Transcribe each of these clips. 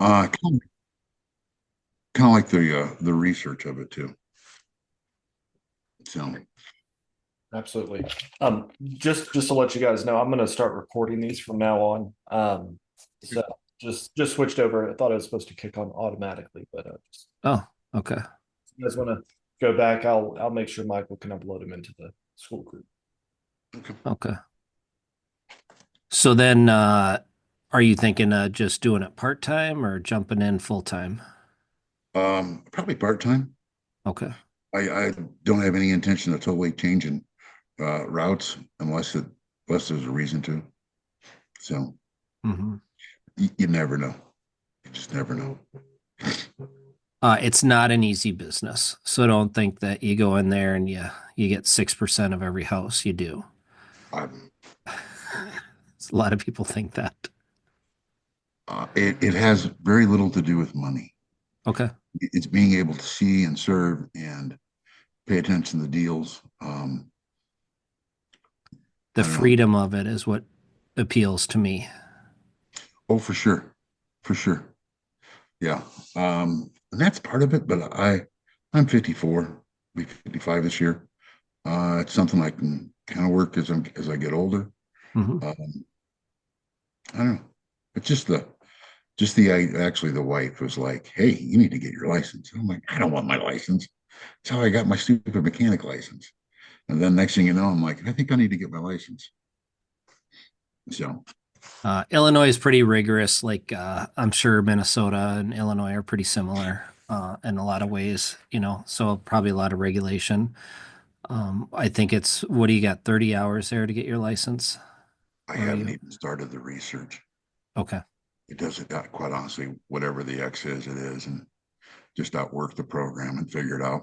Kind of like the research of it too. So Absolutely. Just to let you guys know, I'm going to start recording these from now on. So just switched over. I thought it was supposed to kick on automatically, but just, okay. if Oh, okay. you guys want to go back, I'll make sure Michael can upload them into the school group. Okay. Okay. So then, are you thinking just doing it part-time or jumping in full-time? Probably part-time. Okay. I don't have any intention of totally changing routes unless there's a reason to. So hmm you never know. You just never know. It's not an easy business, so don't think that you go in there and you get 6% of every house. You do. I'm, A lot of people think that. it has very little to do with money. Okay. It's being able to see and serve and pay attention to the deals. The I don't know. freedom of it is what appeals to me. Oh, for sure. Yeah. And that's part of it, but I'm 54, be 55 this year. It's something I can kind of work as I get older. hmm Um, I don't know. It's just the actually the wife was like, "Hey, you need to get your license." And I'm like, "I don't want my license. That's how I got my stupid mechanic license." And then next thing you know, I'm like, "I think I need to get my license." So, Illinois is pretty rigorous. Like I'm sure Minnesota and Illinois are pretty similar in a lot of ways. So probably a lot of regulation. I think it's what do you got? 30 hours there to get your license? I Or are haven't you even started the research. okay? It doesn't, quite honestly, whatever the X is, it is, and just outwork the program and figure it out.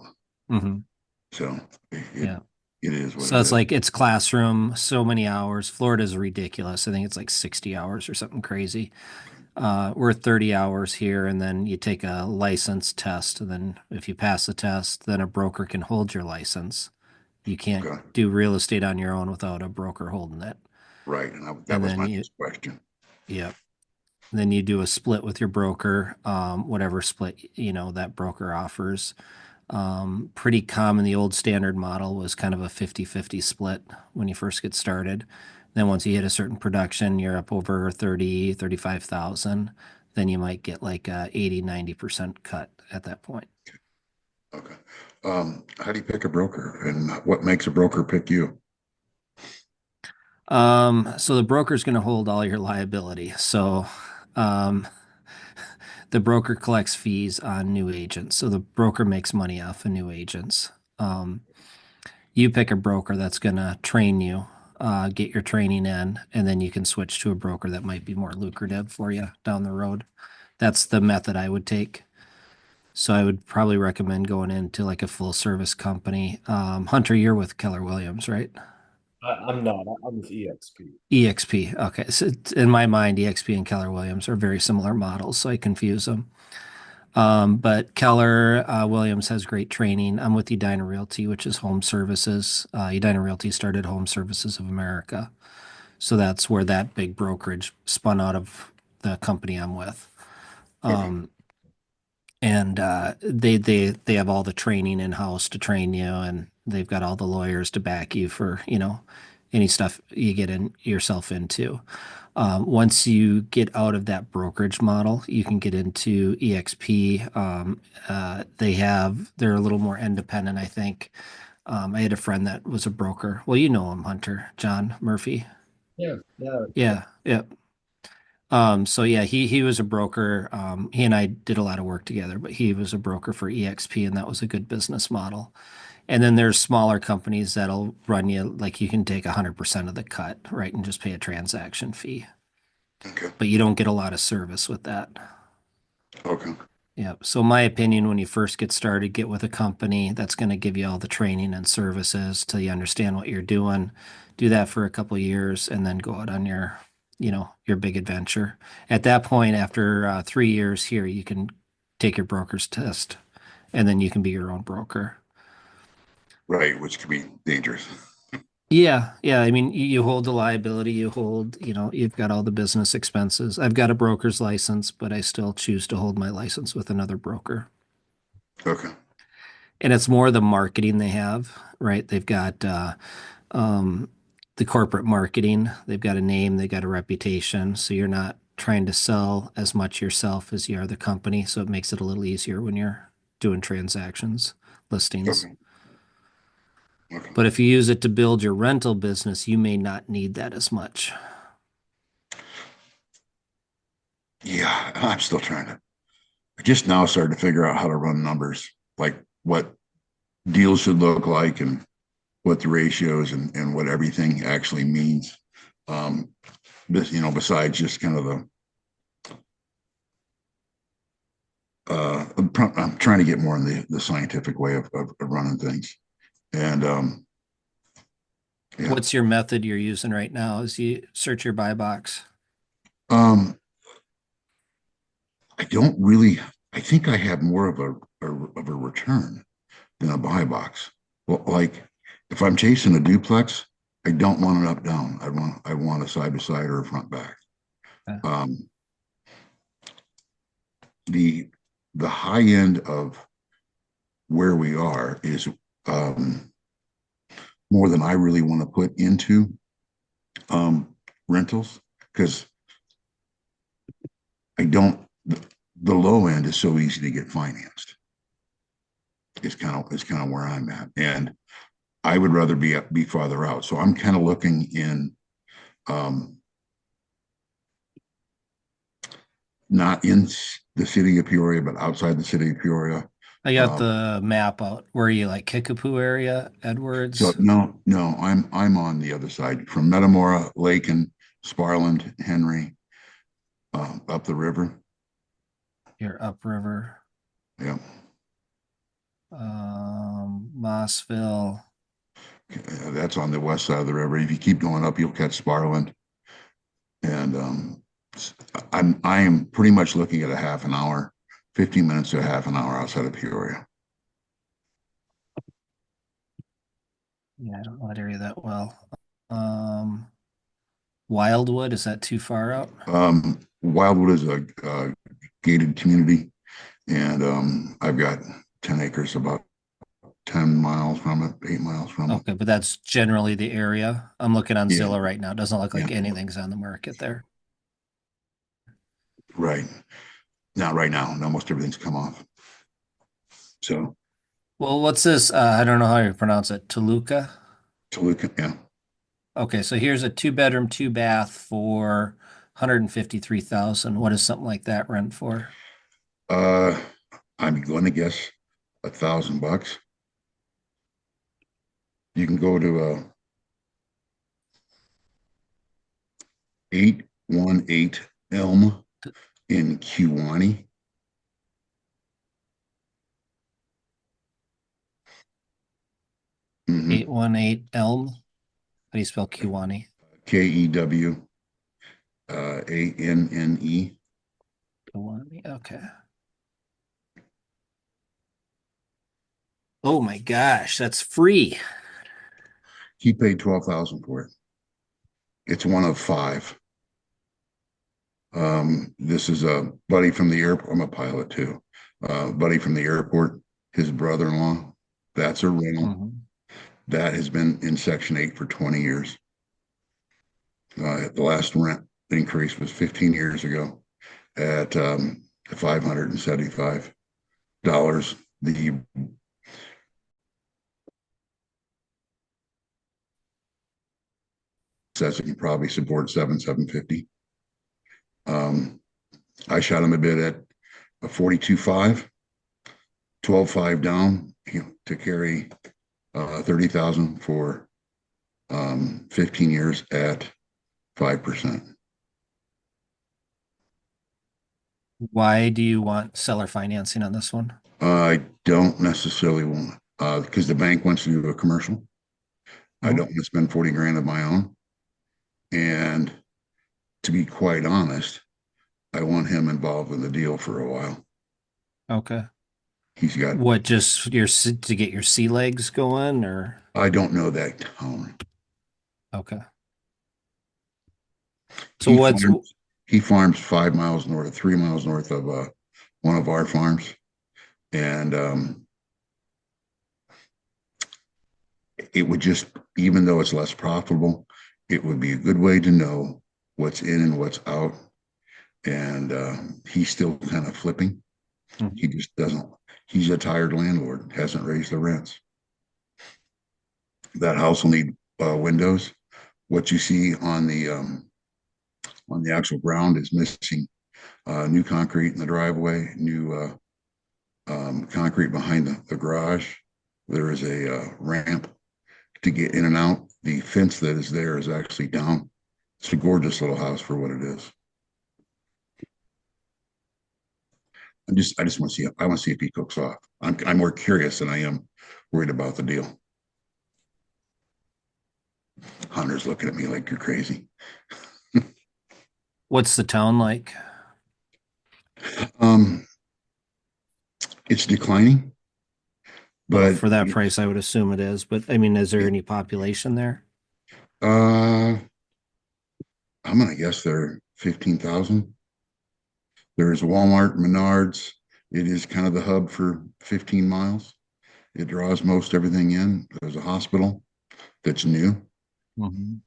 hmm So it Yeah. it is what So it it's is. like it's classroom, so many hours. Florida's ridiculous. I think it's like 60 hours or something crazy. We're 30 hours here, and then you take a license test. And then if you pass the test, then a broker can hold your license. You can't Okay, do real estate on your own without a broker holding it. right, and that And was then my next question. yeah, then you do a split with your broker, whatever split, that broker offers. Pretty common. The old standard model was kind of a 50-50 split when you first get started. Then once you hit a certain production, you're up over 30, 35,000. Then you might get like a 80, 90% cut at that point. Okay, how do you pick a broker, and what makes a broker pick you? So the broker's going to hold all your liability. So, um, the broker collects fees on new agents. So the broker makes money off of new agents. Um, you pick a broker that's going to train you, get your training in, and then you can switch to a broker that might be more lucrative for you down the road. That's the method I would take. So I would probably recommend going into like a full service company. Hunter, you're with Keller Williams, right? I'm not. I'm with EXP. EXP. Okay. So in my mind, EXP and Keller Williams are very similar models, so I confuse them. But Keller Williams has great training. I'm with Edina Realty, which is home services. Edina Realty started Home Services of America. So that's where that big brokerage spun out of the company I'm with. Okay, Um, and they have all the training in house to train you, and they've got all the lawyers to back you for any stuff you get in yourself into. Once you get out of that brokerage model, you can get into EXP. They're a little more independent, I think. I had a friend that was a broker. Well, you know him, Hunter, John Murphy. Yeah, yeah, yeah. Yeah, yeah. So yeah, he was a broker. He and I did a lot of work together, but he was a broker for EXP, and that was a good business model. And then there's smaller companies that'll run you like you can take 100% of the cut, right, and just pay a transaction fee. okay, But you don't get a lot of service with that. okay. Yeah. So my opinion, when you first get started, get with a company that's going to give you all the training and services till you understand what you're doing. Do that for a couple of years and then go out on your big adventure. At that point, after 3 years here, you can take your broker's test and then you can be your own broker. Right, which could be dangerous. Yeah, yeah. I mean, you hold the liability, you've got all the business expenses. I've got a broker's license, but I still choose to hold my license with another broker. Okay. And it's more the marketing they have, right? They've got um, the corporate marketing. They've got a name, they've got a reputation. So you're not trying to sell as much yourself as you are the company. So it makes it a little easier when you're doing transactions, listings. Okay. Okay. But if you use it to build your rental business, you may not need that as much. Yeah, I'm still trying to. I just now started to figure out how to run numbers, like what deals should look like and what the ratios and what everything actually means. Um, this, besides just kind of I'm trying to get more in the scientific way of running things. And yeah, What's your method you're using right now as you search your buy box? um, I don't really. I think I have more of a return than a buy box. Well, like if I'm chasing a duplex, I don't want an up down. I want a side to side or a front back. Okay. Um, the the high end of where we are is um, more than I really want to put into rentals because I don't. The low end is so easy to get financed. It's kind of where I'm at, and I would rather be farther out. So I'm kind of looking in, um, not in the city of Peoria, but outside the city of Peoria. I got Um, the map out. Where are you, like Kickapoo area, so Edwards? no, I'm on the other side from Metamora, Lakin, Sparland, Henry, up the river. You're upriver, Yeah, Mossville. that's on the west side of the river. If you keep going up, you'll catch Sparland, and I am pretty much looking at a half an hour, 15 minutes to a half an hour outside of Peoria. Yeah, I don't know that area that well. Um, Wildwood, is that too far out? Wildwood is a gated community, and I've got 10 acres, about 10 miles from it, 8 miles from it. Okay, but that's generally the area. I'm looking on Yeah, Zillow right now. It doesn't look yeah, like anything's on the market there. right. Not right now. Almost everything's come off. So Well, what's this? I don't know how you pronounce it. Toluca? Toluca, yeah. Okay, so here's a two bedroom, two bath for 153,000. What does something like that rent for? Uh, I'm going to guess $1,000. You can go to 818 Elm in Kewanee. 818 Elm. How do you spell Kiwani? Kewanne. Kiwani. Okay. Oh my gosh, that's free. He paid 12,000 for it. It's one of five. This is a buddy from the airport. I'm a pilot too. Buddy from the airport, his brother-in-law. That's a rental. Mhm. That has been in Section 8 for 20 years. The last rent increase was 15 years ago at $575. The says it can probably support 750. Um, I shot him a bid at a 42.5, 12.5 down, to carry 30,000 for 15 years at 5%. Why do you want seller financing on this one? I don't necessarily want, because the bank wants to do a commercial. I Mhm. don't want to spend 40 grand of my own. And to be quite honest, I want him involved in the deal for a while. Okay. He's got, What, just to get your sea legs going or? I don't know that town. Okay. So He what's farms he farms 5 miles north, 3 miles north of one of our farms, and it would just, even though it's less profitable, it would be a good way to know what's in and what's out. And he's still kind of flipping. Mhm. He just doesn't. He's a tired landlord, hasn't raised the rents. That house will need windows. What you see on the actual ground is missing new concrete in the driveway, new concrete behind the garage. There is a ramp to get in and out. The fence that is there is actually down. It's a gorgeous little house for what it is. I just want to see. I want to see if he cooks off. I'm more curious than I am worried about the deal. Hunter's looking at me like you're crazy. what's the town like? Um, it's declining, Well, but for that price, I would assume it is. But I mean, is there any population there? uh, I'm gonna guess they're 15,000. There's Walmart, Menards. It is kind of the hub for 15 miles. It draws most everything in. There's a hospital that's new. Mhm.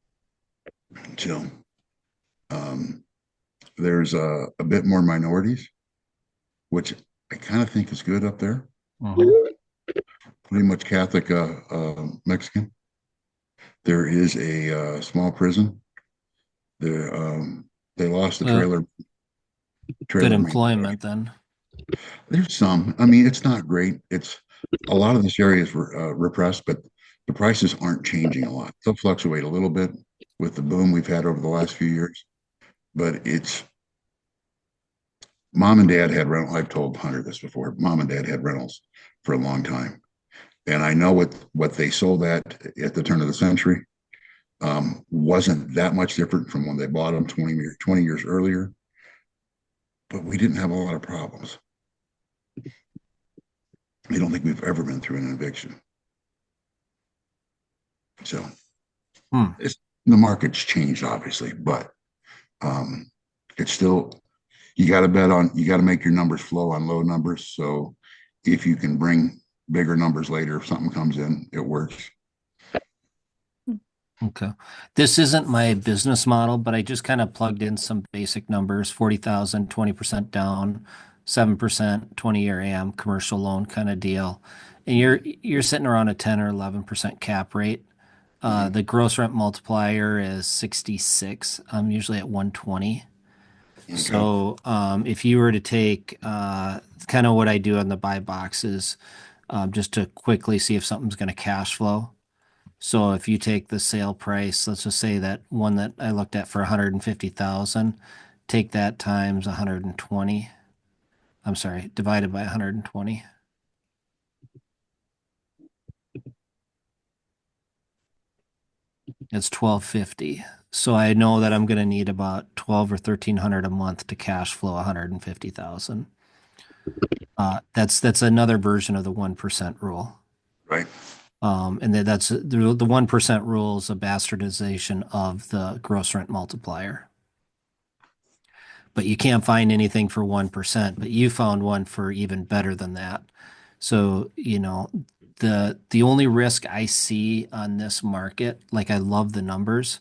So um, there's a bit more minorities, which I kind of think is good up there. Mhm. Pretty much Catholic Mexican. There is a small prison. There they lost the Uh, good trailer employment manufacturer. then. There's some. I mean, it's not great. It's a lot of this area is repressed, but the prices aren't changing a lot. They'll fluctuate a little bit with the boom we've had over the last few years, but it's mom and dad had rental. I've told Hunter this before. Mom and dad had rentals for a long time, and I know what they sold at the turn of the century wasn't that much different from when they bought them 20 years earlier. But we didn't have a lot of problems. I don't think we've ever been through an eviction. So Hmm. it's, the market's changed, obviously, but um, it's still, you got to make your numbers flow on low numbers. So if you can bring bigger numbers later, if something comes in, it works. Okay. This isn't my business model, but I just kind of plugged in some basic numbers, 40,000, 20% down, 7%, 20-year AM commercial loan kind of deal. And you're sitting around a 10 or 11% cap rate. Mhm. The gross rent multiplier is 66. I'm usually at 120. Okay. So if you were to take kind of what I do on the buy boxes, just to quickly see if something's going to cash flow. So if you take the sale price, let's just say that one that I looked at for 150,000, take that times 120. I'm sorry, divided by 120. It's 1250. So I know that I'm going to need about 12 or 1300 a month to cash flow 150,000. That's another version of the 1% rule. Right. And that's the 1% rule is a bastardization of the gross rent multiplier. But you can't find anything for 1%, but you found one for even better than that. So, the only risk I see on this market, like I love the numbers,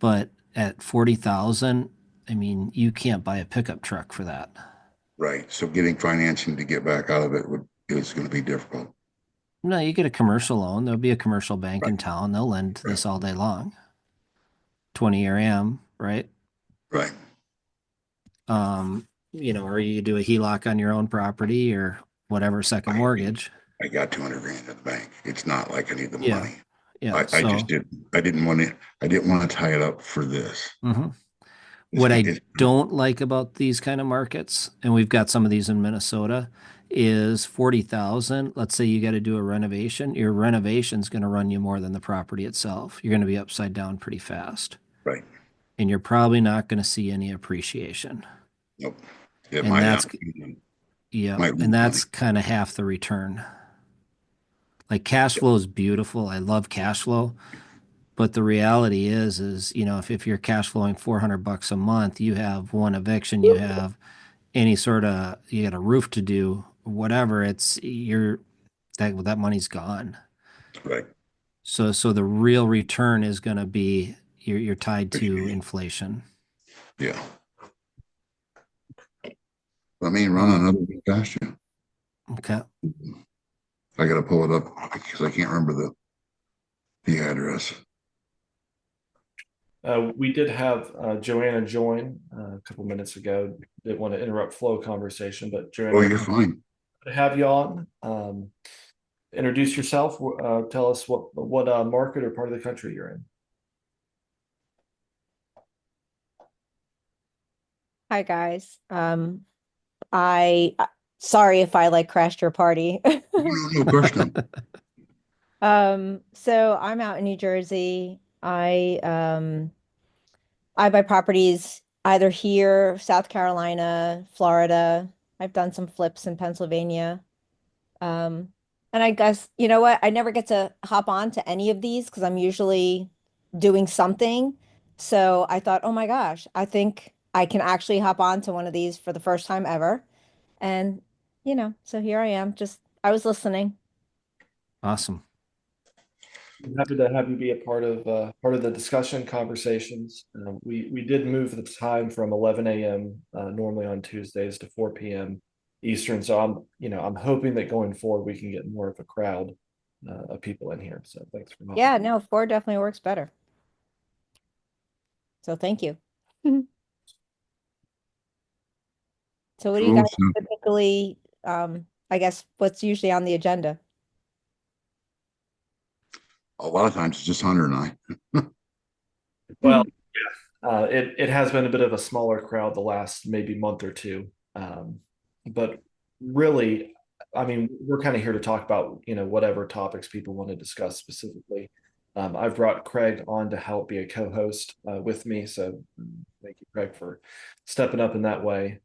but at 40,000, I mean, you can't buy a pickup truck for that. Right. So getting financing to get back out of it is going to be difficult. No, you get a commercial loan. There'll be a commercial bank Right. in town. They'll lend Right. this all day long. 20-year AM, right? Right. Or you do a HELOC on your own property or whatever, second I mean, mortgage. I got 200 grand in the bank. It's not like I need the Yeah. money. Yeah. I just So, I didn't want to tie it up for this. mhm. It's What kind I it's don't like about these kind of markets, and we've got some of these in Minnesota, is 40,000. Let's say you got to do a renovation. Your renovation's going to run you more than the property itself. You're going to be upside down pretty fast. right. And you're probably not going to see any appreciation. Nope. It And might that's, not, yeah, might and lose money. that's kind of half the return. Like cash Yeah. flow is beautiful. I love cash flow, But the reality is, if you're cash flowing $400 a month, you have one eviction, you have you got a roof to do, whatever, that money's gone. Right. So the real return is going to be you're tied to inflation. Yeah. Let me run Um, another one past you. okay. I got to pull it up because I can't remember the address. We did have Joanna join a couple minutes ago. Didn't want to interrupt flow conversation, but Oh, Joanna, you're fine. to have you on. Introduce yourself. Tell us what market or part of the country you're in. Hi guys. Sorry if I like crashed your party. No question. So I'm out in New Jersey. I buy properties either here, South Carolina, Florida. I've done some flips in Pennsylvania. Um, and I guess, you know what? I never get to hop on to any of these because I'm usually doing something. So I thought, oh my gosh, I think I can actually hop on to one of these for the first time ever. And, so here I am. I was listening. Awesome. I'm happy to have you be a part of the discussion conversations. We did move the time from 11 a.m. Normally on Tuesdays to 4 p.m. Eastern. So I'm hoping that going forward we can get more of a crowd of people in here. So thanks for helping. Yeah, no, 4 definitely works better. So thank you. So what do you guys Cool. typically, I guess, what's usually on the agenda? A lot of times it's just Hunter and I. Well, it has been a bit of a smaller crowd the last maybe month or two. But really, I mean, we're kind of here to talk about, whatever topics people want to discuss specifically. I've brought Craig on to help be a co-host with me. So thank you, Craig, for stepping up in that way.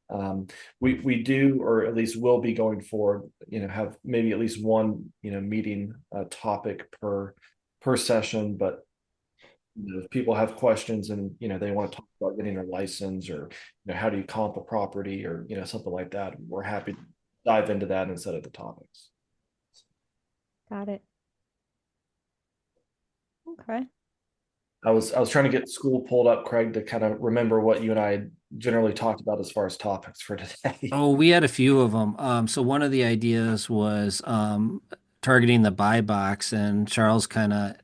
We do, or at least will be going forward, have maybe at least one, meeting topic per session, but if people have questions and they want to talk about getting their license or how do you comp a property or something like that, we're happy to dive into that instead of the topics. Got it. Okay. I was trying to get Skool pulled up, Craig, to kind of remember what you and I generally talked about as far as topics for today. Oh, we had a few of them. So one of the ideas was targeting the buy box, and Charles kind of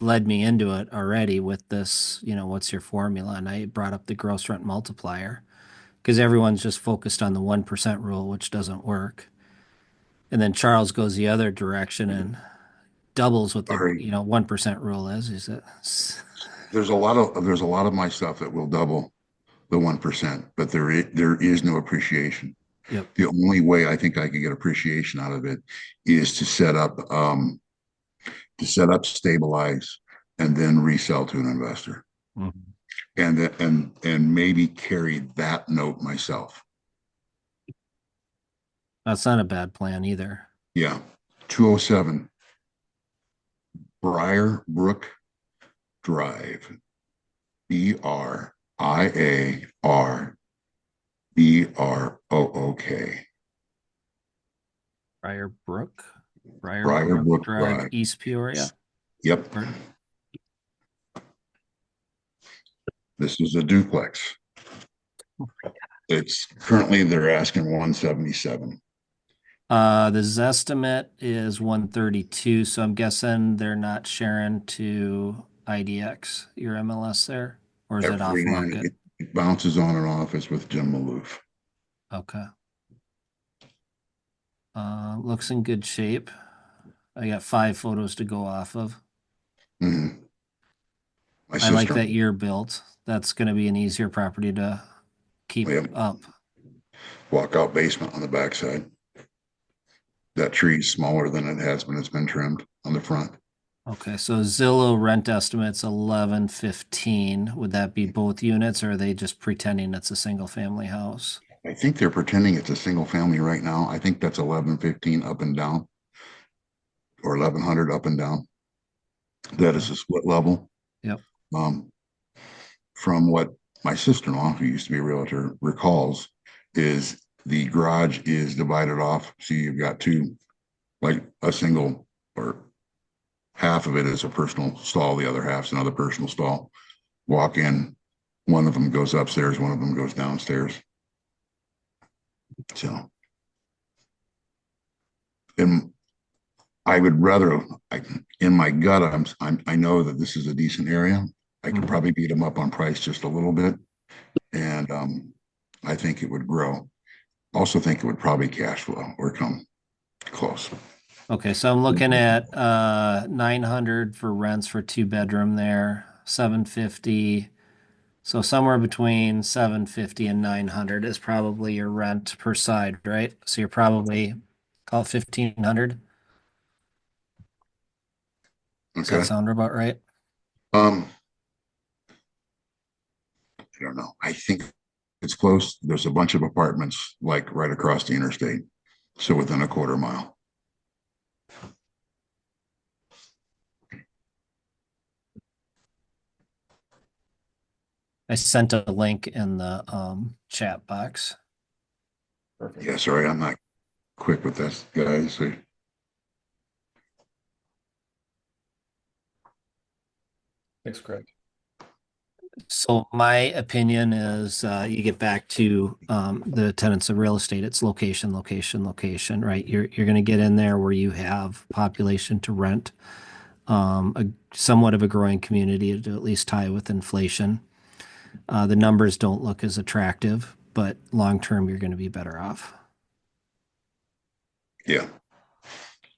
led me into it already with this, what's your formula? And I brought up the gross rent multiplier because everyone's just focused on the 1% rule, which doesn't work. And then Charles goes the other direction and doubles what the, Sorry. 1% rule is. There's a lot of my stuff that will double the 1%, but there is no appreciation. Yep. The only way I think I could get appreciation out of it is to set up, stabilize, and then resell to an investor. Mhm. And maybe carry that note myself. That's not a bad plan either. Yeah. 207 Briar Brook Drive. BriarBrook. Briar Brook Drive, East Peoria. Yep. Pardon? This is a duplex. It's currently they're asking 177. The Zestimate is 132, so I'm guessing they're not sharing to IDX, your MLS there, or is it off market? It bounces on and off. It's with Jim Maloof. Okay. Looks in good shape. I got 5 photos to go off of. Mm-hmm. I like that year built. That's going to be an easier property to keep up. Walkout basement on the backside. That tree's smaller than it has when it's been trimmed on the front. Okay, so Zillow rent estimates 1115. Would that be both units, or are they just pretending it's a single family house? I think they're pretending it's a single family right now. I think that's 1115 up and down, or 1100 up and down. That is a split level. Yep. From what my sister-in-law, who used to be a realtor, recalls, is the garage is divided off. So you've got two, like a single, or half of it is a personal stall, the other half's another personal stall. Walk in, one of them goes upstairs, one of them goes downstairs. So, and I would rather, in my gut, I know that this is a decent area. I could probably beat them up on price just a little bit, and I think it would grow. Also, think it would probably cash flow or come close. Okay, so I'm looking at 900 for rents for 2 bedroom there, 750. So somewhere between 750 and 900 is probably your rent per side, right? So you're probably call it 1500. Does that Okay. sound about right? I don't know. I think it's close. There's a bunch of apartments like right across the interstate, so within a quarter mile. I sent a link in the chat box. Perfect. Yeah, sorry, I'm not quick with this, guys. Thanks, Craig. So my opinion is you get back to the tenets of real estate. It's location, location, location, right? You're going to get in there where you have population to rent, a somewhat of a growing community to at least tie with inflation. The numbers don't look as attractive, but long term you're going to be better off. Yeah,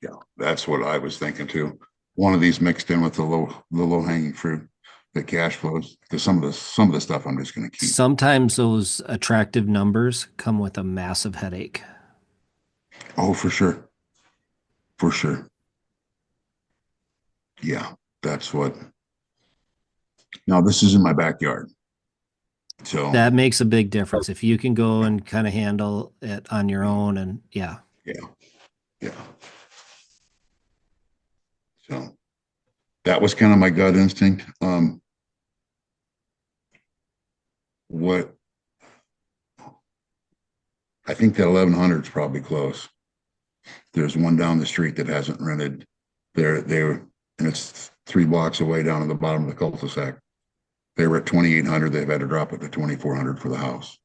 yeah, that's what I was thinking too. One of these mixed in with the low hanging fruit, the cash flows. Because some of the stuff I'm just going to keep. Sometimes those attractive numbers come with a massive headache. Oh, for sure, for sure. Yeah, that's what. Now this is in my backyard, so That makes a big difference if you can go and kind of handle it on your own. And yeah, yeah, yeah. So that was kind of my gut instinct. What I think that 1100 is probably close. There's one down the street that hasn't rented. And it's 3 blocks away down at the bottom of the cul-de-sac. They were at 2,800. They've had to drop it to 2,400 for the house.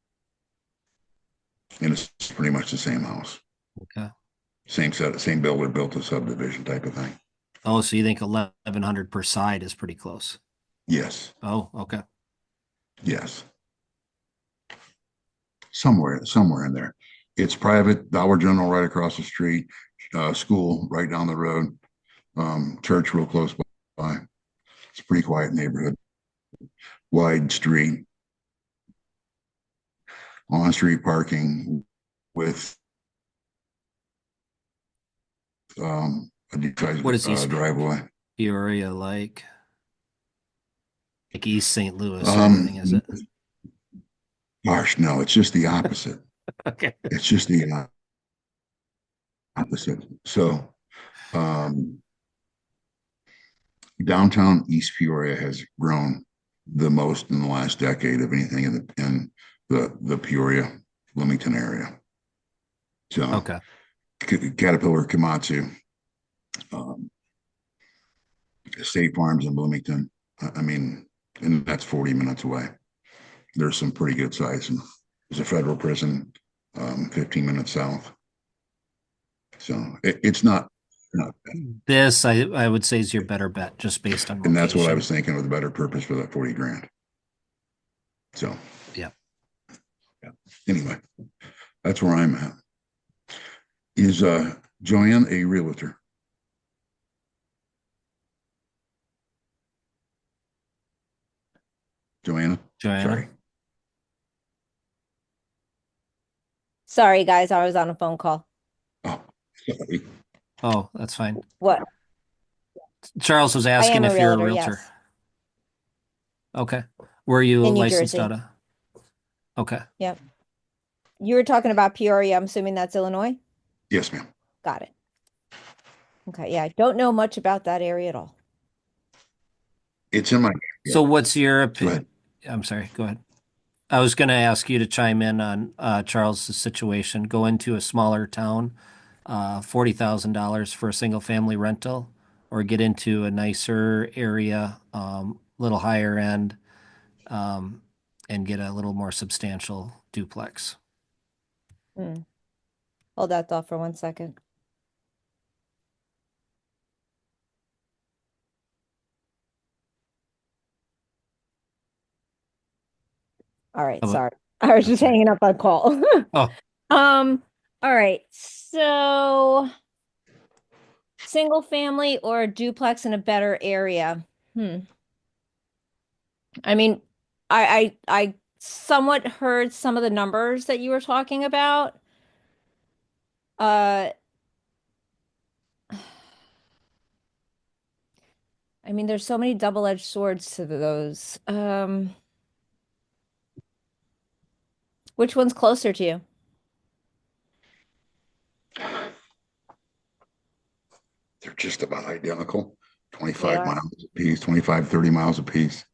And it's pretty much the same house. okay. Same builder built a subdivision type of thing. Oh, so you think 1100 per side is pretty close? Yes. Oh, okay. Yes. Somewhere in there. It's private, Dollar General right across the street, school right down the road, church real close by. It's a pretty quiet neighborhood. Wide street, on-street parking with a decent What is East driveway. Peoria like? Like East St. Louis or anything, is it? Gosh, no, it's just the opposite. Okay. It's just the opposite. So, downtown East Peoria has grown the most in the last decade of anything in the Peoria, Bloomington area. So, Okay. Caterpillar, Komatsu, State Farms in Bloomington. I mean, and that's 40 minutes away. There's some pretty good size. And there's a federal prison 15 minutes south. So it's not bad. This I would say is your better bet just based on location. And that's what I was thinking with a better purpose for that 40 grand. So yeah. Anyway, that's where I'm at. Is Joanne a realtor? Joanna? Sorry. Sorry, guys, I was on a phone call. Oh, sorry. Oh, that's fine. What? Charles was asking if you're a realtor. Yes. Okay. Where are you In New licensed Jersey. out of? Okay. Yep. You were talking about Peoria. I'm assuming that's Illinois? Yes, ma'am. Got it. Okay. Yeah, I don't know much about that area at all. It's in my, So what's your go opinion? ahead. I'm sorry, go ahead. I was going to ask you to chime in on Charles's situation. Go into a smaller town, $40,000 for a single family rental, or get into a nicer area, little higher end, um, and get a little more substantial duplex. Hmm. Hold that thought for 1 second. All right, How about- sorry. I was just That's all right. hanging up on call. Oh, Um, all right. So single family or a duplex in a better area. Hmm. I mean, I somewhat heard some of the numbers that you were talking about. Uh, I mean, there's so many double-edged swords to those. Which one's closer to you? They're just about identical, They 25 are. miles a piece, 25, 30 miles a piece.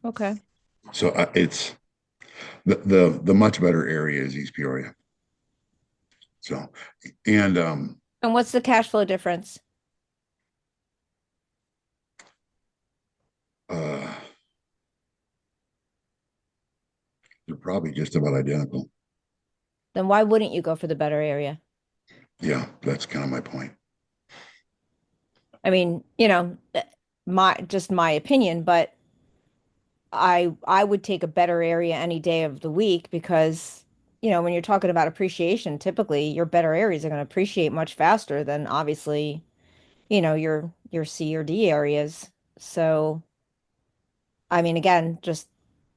Okay. So it's the much better area is East Peoria. So, and And what's the cash flow difference? uh, they're probably just about identical. Then why wouldn't you go for the better area? Yeah, that's kind of my point. I mean, my just my opinion, but I would take a better area any day of the week because, when you're talking about appreciation, typically your better areas are going to appreciate much faster than obviously, your C or D areas. So, I mean, again, just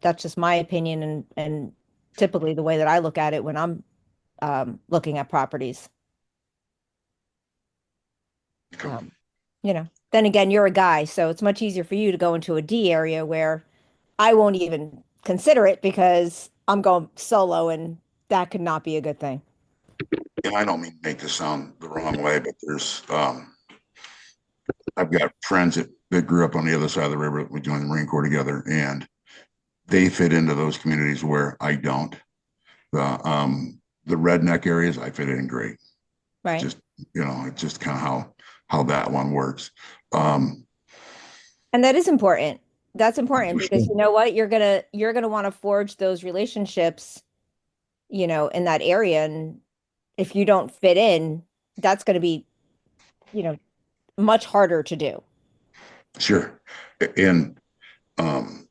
that's just my opinion and typically the way that I look at it when I'm looking at properties. Um, then again, you're a guy, so it's much easier for you to go into a D area where I won't even consider it because I'm going solo and that could not be a good thing. And I don't mean to make this sound the wrong way, but there's I've got friends that grew up on the other side of the river. We joined the Marine Corps together, and they fit into those communities where I don't. The redneck areas I fit in great. Right. Just it's just kind of how that one works. Um, And that is important. That's important for because sure. you know what? You're gonna want to forge those relationships, in that area. And if you don't fit in, that's gonna be, you know, much harder to do. Sure. And um,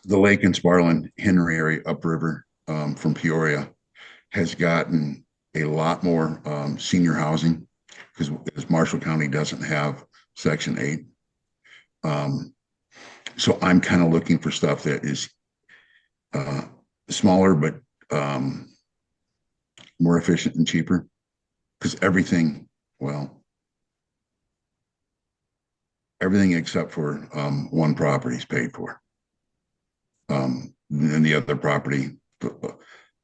the Lake and Sparland Henry area upriver from Peoria has gotten a lot more senior housing because Marshall County doesn't have Section 8. So I'm kind of looking for stuff that is uh, smaller but um, more efficient and cheaper because well, everything except for one property is paid for. And the other property, the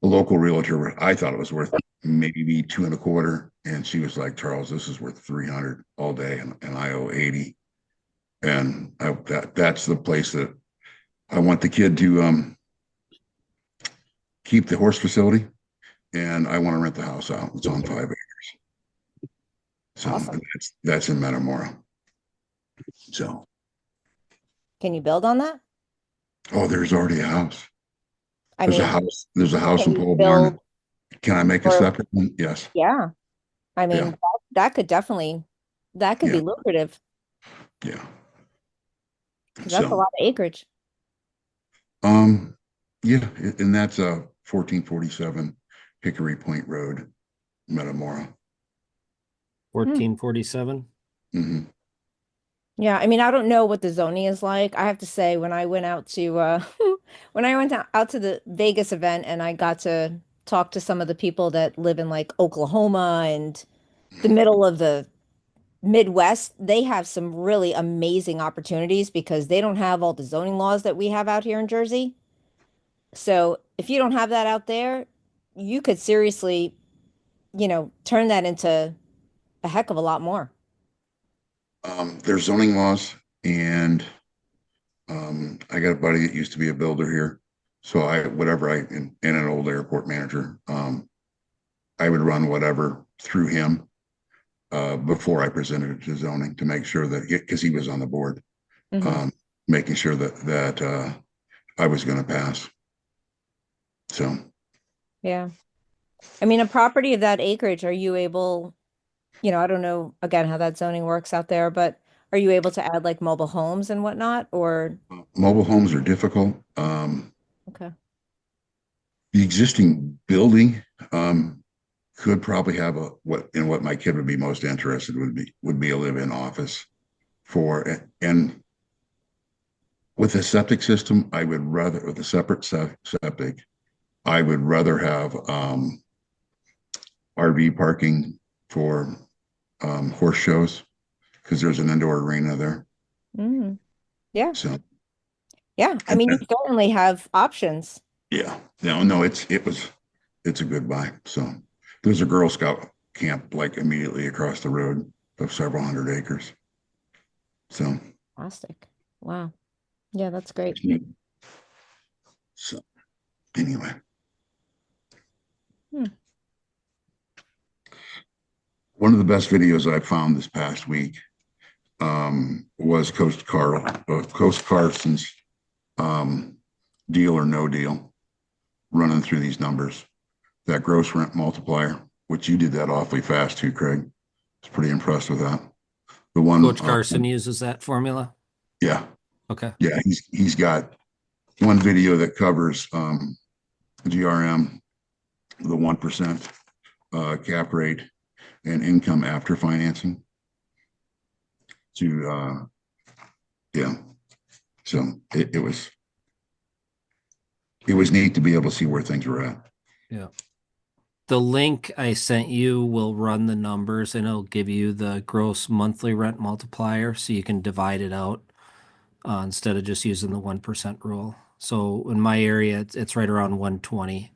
local realtor, I thought it was worth maybe two and a quarter. And she was like, Charles, this is worth 300 all day. And I owe 80. And that's the place that I want the kid to keep the horse facility. And I want to rent the house out. It's on 5 acres. So Awesome. that's in Metamora. So, Can you build on that? oh, there's already a house. I There's a mean, house. There's a house can and you pole barn. build Can I make a or separate one? Yes. yeah. I mean, Yeah. that could definitely that could Yeah. be lucrative Yeah. because that's a So, lot of acreage. um, yeah, and that's a 1447 Hickory Point Road, Metamora. Hmm. 1447. Hmm. Yeah, I mean, I don't know what the zoning is like. I have to say, when I went out to when I went out to the Vegas event and I got to talk to some of the people that live in like Oklahoma and the middle of the Midwest, they have some really amazing opportunities because they don't have all the zoning laws that we have out here in Jersey. So if you don't have that out there, you could seriously, turn that into a heck of a lot more. There's zoning laws, and I got a buddy that used to be a builder here. So and an old airport manager, I would run whatever through him before I presented it to zoning to make sure that, because he was on the board, Mhm. making sure that I was going to pass. So Yeah. I mean, a property of that acreage, are you able, I don't know again how that zoning works out there, but are you able to add like mobile homes and whatnot or mobile homes are difficult. okay. The existing building could probably have what my kid would be most interested would be a live-in office for, and with a septic system, I would rather, with a separate septic, I would rather have RV parking for horse shows because there's an indoor arena there. Mm. Yeah. So Yeah. I mean, you certainly have options. yeah, no, it's a good buy. So there's a Girl Scout camp like immediately across the road of several hundred acres. So, Fantastic. Wow. Yeah, that's great. so anyway, Hmm. one of the best videos I found this past week was Coach Carson's um, deal or no deal, running through these numbers. That gross rent multiplier, which you did that awfully fast too, Craig. I was pretty impressed with that. The one, Coach Carson uses that formula. yeah, Okay. yeah, he's got one video that covers GRM, the 1% cap rate, and income after financing. To yeah, so it was neat to be able to see where things were at. Yeah. The link I sent you will run the numbers and it'll give you the gross monthly rent multiplier so you can divide it out instead of just using the 1% rule. So in my area, it's right around 120.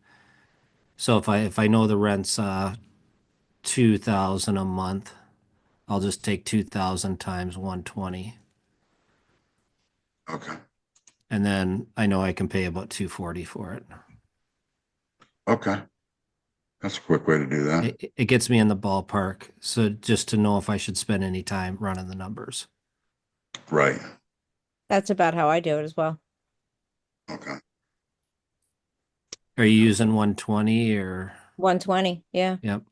So if I know the rent's 2,000 a month, I'll just take 2,000 times 120. Okay. And then I know I can pay about 240 for it. Okay. That's a quick way to do that. It gets me in the ballpark. So just to know if I should spend any time running the numbers. Right. That's about how I do it as well. Okay. Are you using 120 or? 120. Yeah. Yep.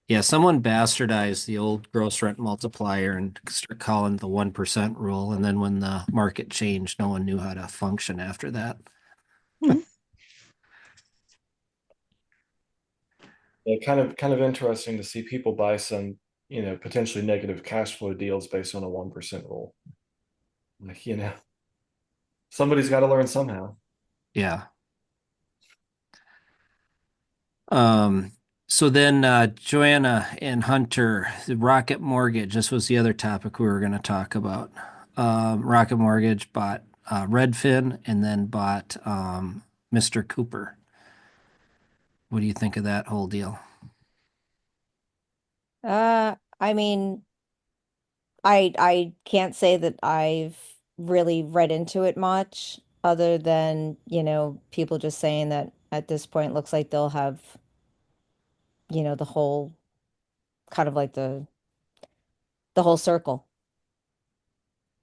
Yeah, someone bastardized the old gross rent multiplier and started calling it the 1% rule. And then when the market changed, no one knew how to function after that. Mhm. Yeah, kind of interesting to see people buy some, potentially negative cash flow deals based on a 1% rule. Like, somebody's got to learn somehow. Yeah. Um, so then Joanna and Hunter, the Rocket Mortgage, this was the other topic we were going to talk about. Rocket Mortgage bought Redfin and then bought Mr. Cooper. What do you think of that whole deal? I mean, I can't say that I've really read into it much other than, people just saying that at this point looks like they'll have, the whole kind of like the whole circle.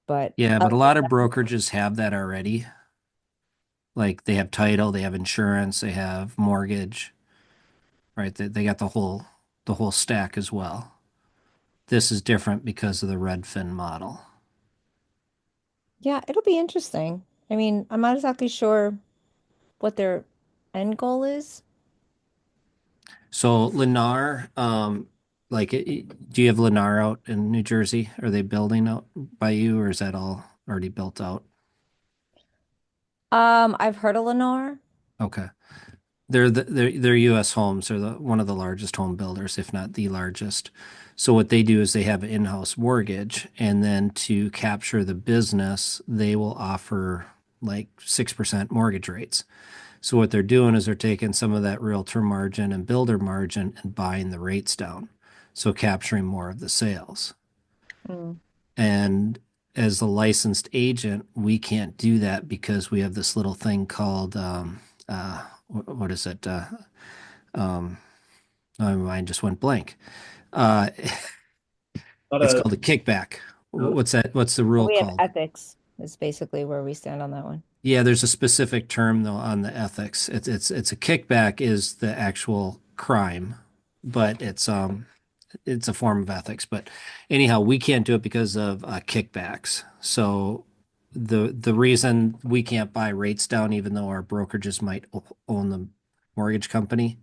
But Yeah, but a lot of brokerages have that already. Like they have title, they have insurance, they have mortgage, right? They got the whole stack as well. This is different because of the Redfin model. yeah, it'll be interesting. I mean, I'm not exactly sure what their end goal is. So Lennar, do you have Lennar out in New Jersey? Are they building out by you, or is that all already built out? I've heard of Lennar. Okay. They're U.S. homes. They're one of the largest home builders, if not the largest. So what they do is they have an in-house mortgage, and then to capture the business, they will offer like 6% mortgage rates. So what they're doing is they're taking some of that realtor margin and builder margin and buying the rates down. So capturing more of the sales. Mm. And as the licensed agent, we can't do that because we have this little thing called what is it? Um, oh, my mind just went blank. Uh, Not it's a, called a kickback. no, What's that? What's the rule We have called? ethics is basically where we stand on that one. Yeah, there's a specific term though on the ethics. It's a kickback is the actual crime, but it's a form of ethics. But anyhow, we can't do it because of kickbacks. So the reason we can't buy rates down, even though our brokerages might own the mortgage company,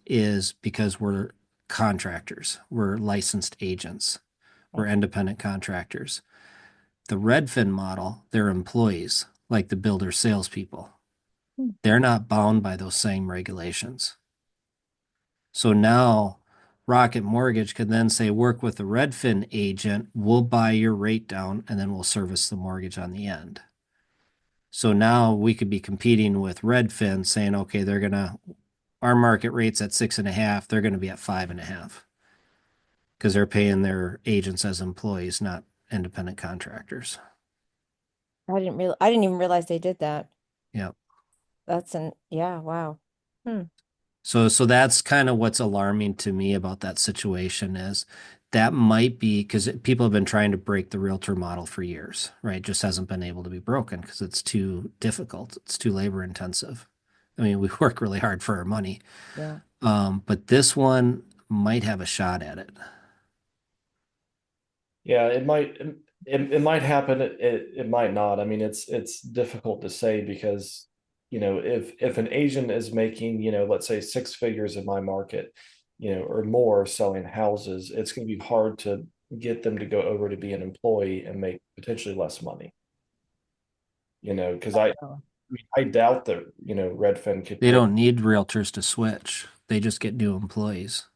is because we're contractors. We're licensed agents. We're independent contractors. The Redfin model, they're employees, like the builder salespeople. Hmm. They're not bound by those same regulations. So now Rocket Mortgage could then say, work with the Redfin agent, we'll buy your rate down, and then we'll service the mortgage on the end. So now we could be competing with Redfin saying, okay, our market rate's at 6.5, they're gonna be at 5.5 because they're paying their agents as employees, not independent contractors. I didn't even realize they did that. Yep. Yeah, wow. Hmm. So that's kind of what's alarming to me about that situation is that might be because people have been trying to break the realtor model for years, right? It just hasn't been able to be broken because it's too difficult. It's too labor intensive. I mean, we work really hard for our money. Yeah. But this one might have a shot at it. yeah, it might happen. It might not. I mean, it's difficult to say because, if an agent is making, let's say 6 figures in my market, or more selling houses, it's going to be hard to get them to go over to be an employee and make potentially less money. Because Oh. I doubt that, Redfin could They take. don't need realtors to switch. They just get new employees.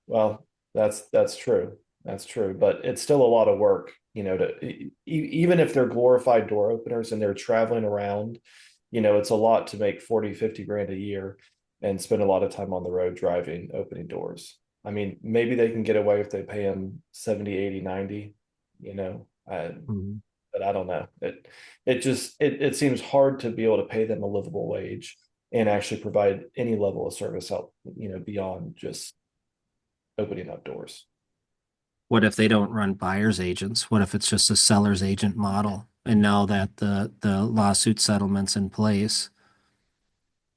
Well, that's true. That's true, but it's still a lot of work, even if they're glorified door openers and they're traveling around, it's a lot to make 40, 50 grand a year and spend a lot of time on the road driving, opening doors. I mean, maybe they can get away if they pay them 70, 80, 90, you know, uh, Mhm. but I don't know. It seems hard to be able to pay them a livable wage and actually provide any level of service out, beyond just opening up doors. What if they don't run buyer's agents? What if it's just a seller's agent model? And now that the lawsuit settlement's in place,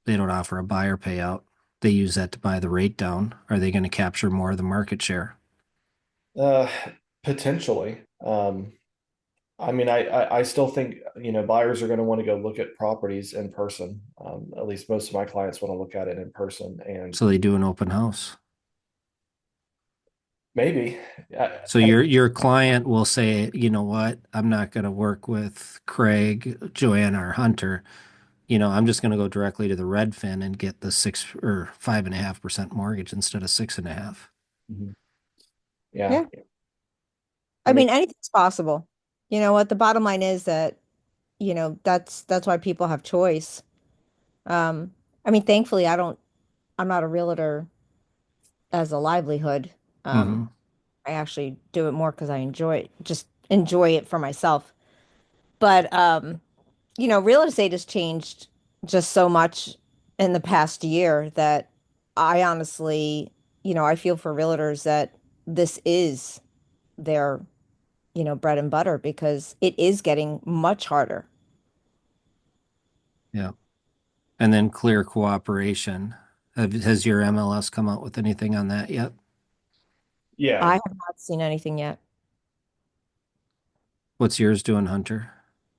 they don't offer a buyer payout. They use that to buy the rate down. Are they going to capture more of the market share? Uh, Potentially. I mean, I still think, buyers are going to want to go look at properties in person. At least most of my clients want to look at it in person, and So they do an open house. maybe, So your client will say, you know what, I'm not going to work with Craig, Joanna, or Hunter. I'm just going to go directly to the Redfin and get the 6 or 5.5% mortgage instead of 6.5. Mhm. Yeah. Yeah. I I mean, mean, anything's possible. You know what? The bottom line is that, that's why people have choice. I mean, thankfully, I'm not a realtor as a livelihood. Um, Mm-hmm. I actually do it more because just enjoy it for myself. But real estate has changed just so much in the past year that I honestly, I feel for realtors that this is their, bread and butter because it is getting much harder. Yeah. And then clear cooperation. Has your MLS come out with anything on that yet? yeah. I have not seen anything yet. What's yours doing, Hunter?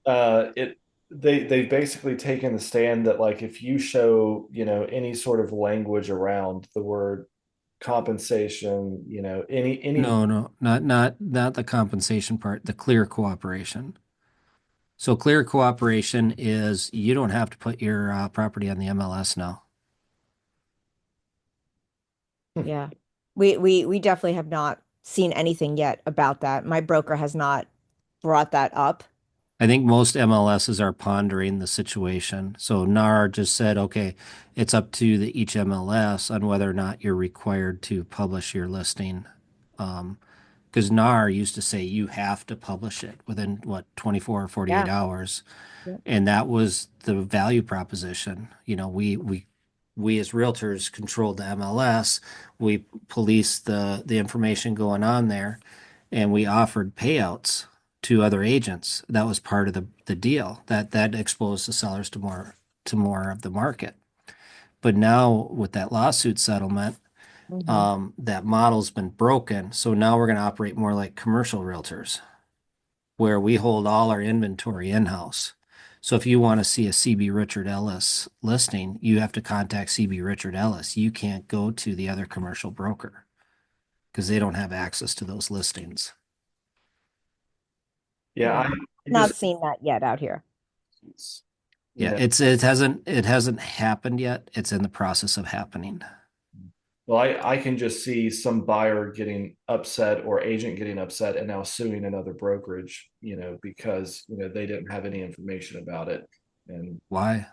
It they've basically taken the stand that, like, if you show, any sort of language around the word compensation, any. No, no, not the compensation part, the clear cooperation. So clear cooperation is you don't have to put your property on the MLS now. Yeah. We definitely have not seen anything yet about that. My broker has not brought that up. I think most MLSs are pondering the situation. So NAR just said, okay, it's up to each MLS on whether or not you're required to publish your listing. Um, Because NAR used to say you have to publish it within what, 24 or 48 Yeah. hours. Yeah. And that was the value proposition. You know, we as realtors controlled the MLS. We policed the information going on there, and we offered payouts to other agents. That was part of the deal. That exposed the sellers to more of the market. But now with that lawsuit settlement, that model's been broken. So now we're going to operate more like commercial realtors, where we hold all our inventory in-house. So if you want to see a CB Richard Ellis listing, you have to contact CB Richard Ellis. You can't go to the other commercial broker because they don't have access to those listings. Yeah, I Not just, seen that yet out here. you Yeah, know, it hasn't happened yet. It's in the process of happening. well, I can just see some buyer getting upset or agent getting upset and now suing another brokerage, because, they didn't have any information about it. And Why? I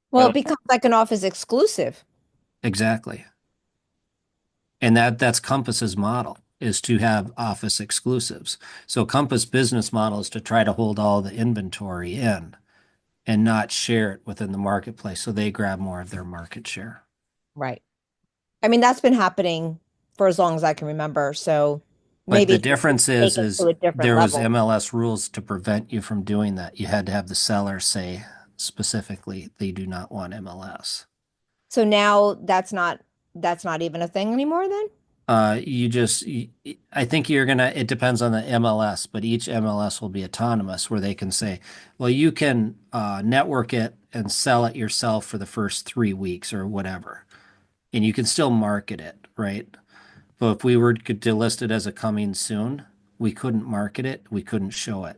Well, it don't, becomes like an office exclusive. Exactly. And that's Compass's model is to have office exclusives. So Compass business model is to try to hold all the inventory in and not share it within the marketplace so they grab more of their market share. Right. I mean, that's been happening for as long as I can remember. So But maybe the it's just difference taken is to a different there was level. MLS rules to prevent you from doing that. You had to have the seller say specifically they do not want MLS. So now that's not even a thing anymore then? I think you're gonna, it depends on the MLS, but each MLS will be autonomous where they can say, well, you can network it and sell it yourself for the first 3 weeks or whatever. And you can still market it, right? But if we were to list it as a coming soon, we couldn't market it, we couldn't show it.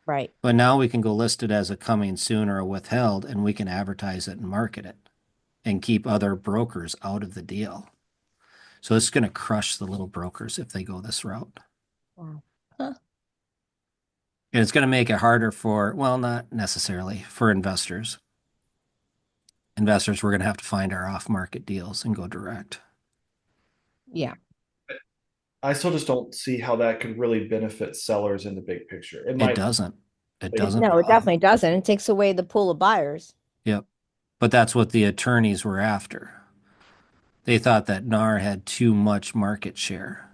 Right. But now we can go list it as a coming soon or a withheld, and we can advertise it and market it and keep other brokers out of the deal. So it's going to crush the little brokers if they go this route. Wow. Huh. And it's going to make it harder for, well, not necessarily for investors. Investors, we're going to have to find our off-market deals and go direct. Yeah. I still just don't see how that could really benefit sellers in the big picture. It It might, doesn't. It It- doesn't. No, it definitely doesn't. It takes away the pool of buyers. Yep. But that's what the attorneys were after. They thought that NAR had too much market share.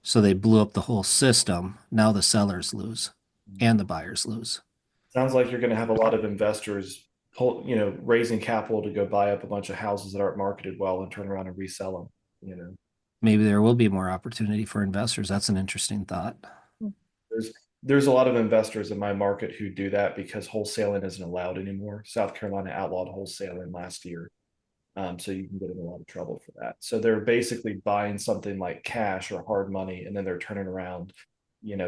So they blew up the whole system. Now the sellers lose and the buyers lose. sounds like you're going to have a lot of investors raising capital to go buy up a bunch of houses that aren't marketed well and turn around and resell them. Maybe there will be more opportunity for investors. That's an interesting thought. There's a lot of investors in my market who do that because wholesaling isn't allowed anymore. South Carolina outlawed wholesaling last year. So you can get in a lot of trouble for that. So they're basically buying something like cash or hard money, and then they're turning around,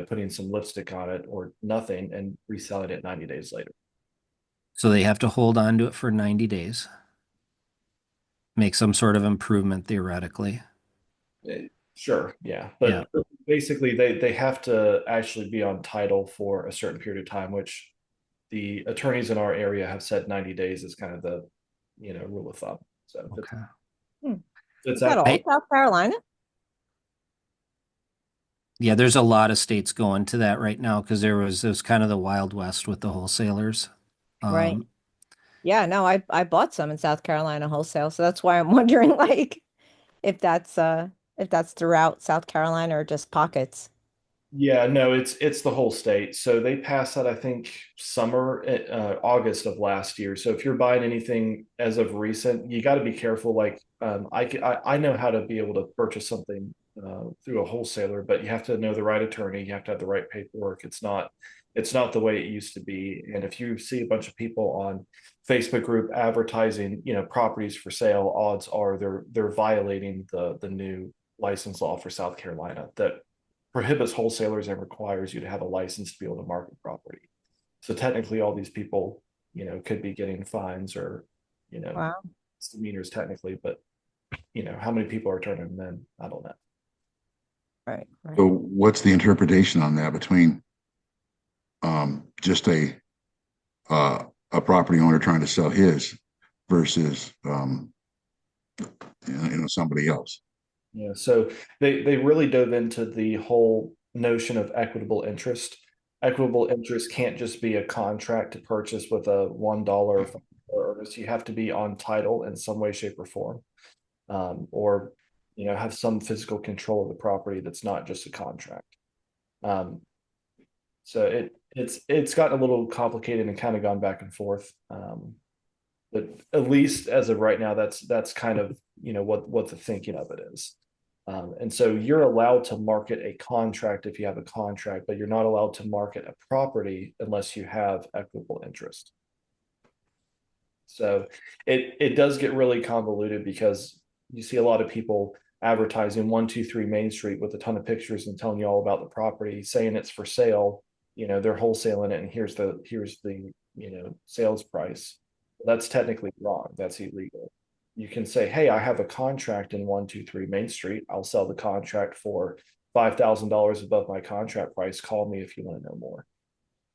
putting some lipstick on it or nothing and reselling it 90 days later. So they have to hold on to it for 90 days, make some sort of improvement theoretically. Sure, yeah. But basically they have to actually be on title for a certain period of time, which the attorneys in our area have said 90 days is kind of the rule of thumb. So Okay. it's Is that all I- South Carolina? Yeah, there's a lot of states going to that right now because it was kind of the Wild West with the wholesalers. Right. Yeah, no, I bought some in South Carolina wholesale, so that's why I'm wondering like if that's throughout South Carolina or just pockets. Yeah, no, it's the whole state. So they passed that, I think, summer, August of last year. So if you're buying anything as of recent, you got to be careful. Like, I know how to be able to purchase something through a wholesaler, but you have to know the right attorney. You have to have the right paperwork. It's not the way it used to be. And if you see a bunch of people on Facebook group advertising, properties for sale, odds are they're violating the new license law for South Carolina that prohibits wholesalers and requires you to have a license to be able to market property. So technically all these people, could be getting fines or, Wow. misdemeanors technically, but how many people are turning them in? I don't know. Right. So what's the interpretation on that between just a property owner trying to sell his versus somebody else? Yeah, so they really dove into the whole notion of equitable interest. Equitable interest can't just be a contract to purchase with a $1 or $5 earnest. You have to be on title in some way, shape, or form, or have some physical control of the property that's not just a contract. Um, so it's gotten a little complicated and kind of gone back and forth. But at least as of right now, that's kind of what the thinking of it is. And so you're allowed to market a contract if you have a contract, but you're not allowed to market a property unless you have equitable interest. So it does get really convoluted because you see a lot of people advertising 123 Main Street with a ton of pictures and telling you all about the property, saying it's for sale. They're wholesaling it, and here's the sales price. That's technically wrong. That's illegal. You can say, hey, I have a contract in 123 Main Street. I'll sell the contract for $5,000 above my contract price. Call me if you want to know more.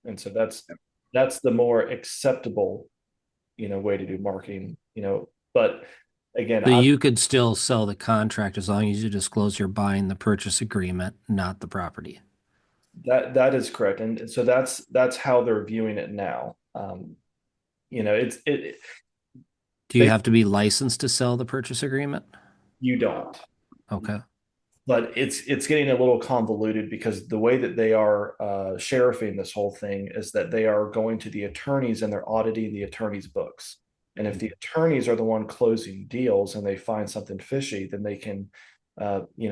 And so that's the more acceptable, way to do marketing, but again, So you could still sell the contract as long as you disclose you're buying the purchase agreement, not the property. that is correct. And so that's how they're viewing it now. It Do you have to be licensed to sell the purchase agreement? you don't. Okay. But it's getting a little convoluted because the way that they are sheriffing this whole thing is that they are going to the attorneys and they're auditing the attorneys' books. And if the attorneys are the one closing deals and they find something fishy, then they can,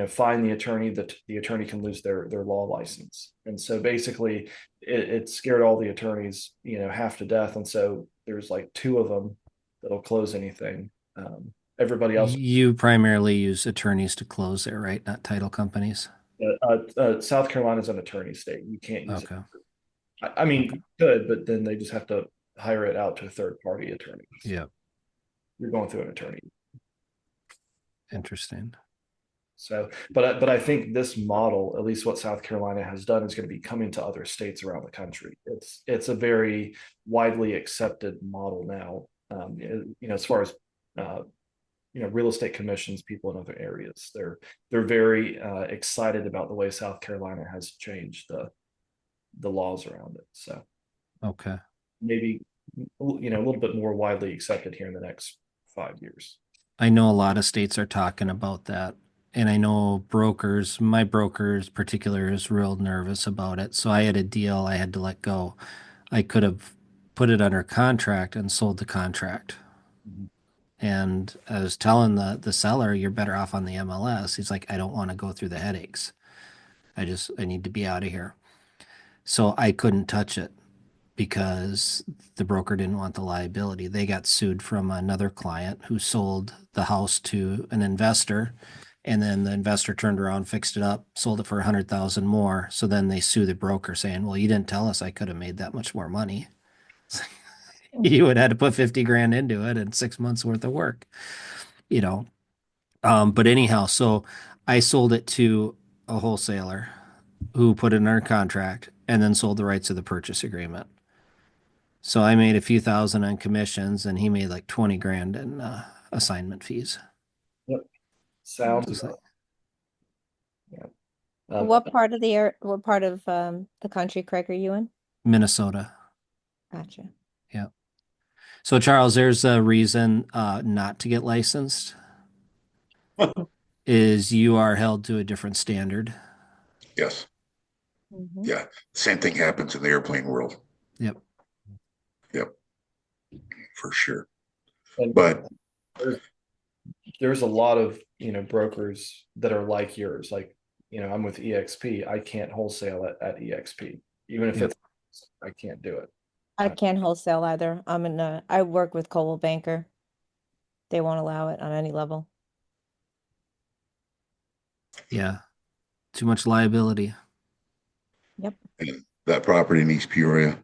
fine the attorney. That the attorney can lose their law license. And so basically, it scared all the attorneys, half to death. And so there's like two of them that'll close anything. Everybody else. You primarily use attorneys to close it, right? Not title companies. South Carolina is an attorney state. You can't use Okay. it. I mean, you could, but then they just have to hire it out to a third party attorney. Yeah. You're going through an attorney. Interesting. So, but I think this model, at least what South Carolina has done, is going to be coming to other states around the country. It's a very widely accepted model now. As far as real estate commissions, people in other areas, they're very excited about the way South Carolina has changed the laws around it. So Okay. maybe a little bit more widely accepted here in the next 5 years. I know a lot of states are talking about that. And I know brokers, my brokers particular is real nervous about it. So I had a deal I had to let go. I could have put it under contract and sold the contract. Mhm. And I was telling the seller, you're better off on the MLS. He's like, I don't want to go through the headaches. I need to be out of here. So I couldn't touch it because the broker didn't want the liability. They got sued from another client who sold the house to an investor, and then the investor turned around, fixed it up, sold it for 100,000 more. So then they sue the broker saying, well, you didn't tell us I could have made that much more money. You would have had to put 50 grand into it and 6 months worth of work, you know. But anyhow, so I sold it to a wholesaler who put it under contract and then sold the rights of the purchase agreement. So I made a few thousand on commissions, and he made like 20 grand in assignment fees. Yep. Sounds. Just like, Yeah. What part of the country, Craig, are you in? Minnesota. Gotcha. Yeah. So Charles, there's a reason not to get licensed is you are held to a different standard. Yes. Mhm. Yeah. Same thing happens in the airplane world. Yep. Yep. For sure. And But there's a lot of brokers that are like yours. Like I'm with EXP. I can't wholesale at EXP, even if Yep. I can't do it. I can't wholesale either. I work with Coldwell Banker. They won't allow it on any level. Yeah. Too much liability. Yep. that property in East Peoria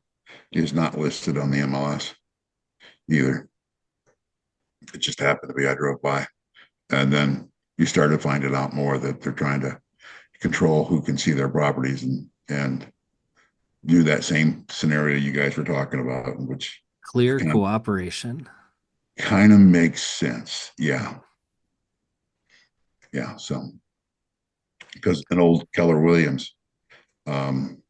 is not listed on the MLS either. It just happened to be, I drove by. And then you started finding out more that they're trying to control who can see their properties and do that same scenario you guys were talking about, which Clear cooperation. kind of makes sense. Yeah. Yeah. So, because an old Keller Williams um,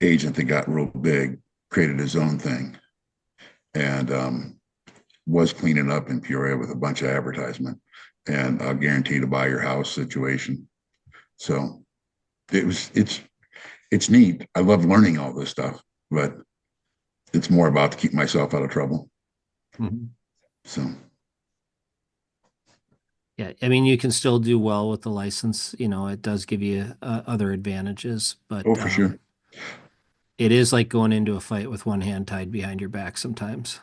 agent that got real big created his own thing and was cleaning up in Peoria with a bunch of advertisement and a guarantee to buy your house situation. So it's neat. I love learning all this stuff, but it's more about to keep myself out of trouble. Mm-hmm. So Yeah, I mean, you can still do well with the license. It does give you other advantages, but for sure. it is like going into a fight with one hand tied behind your back sometimes.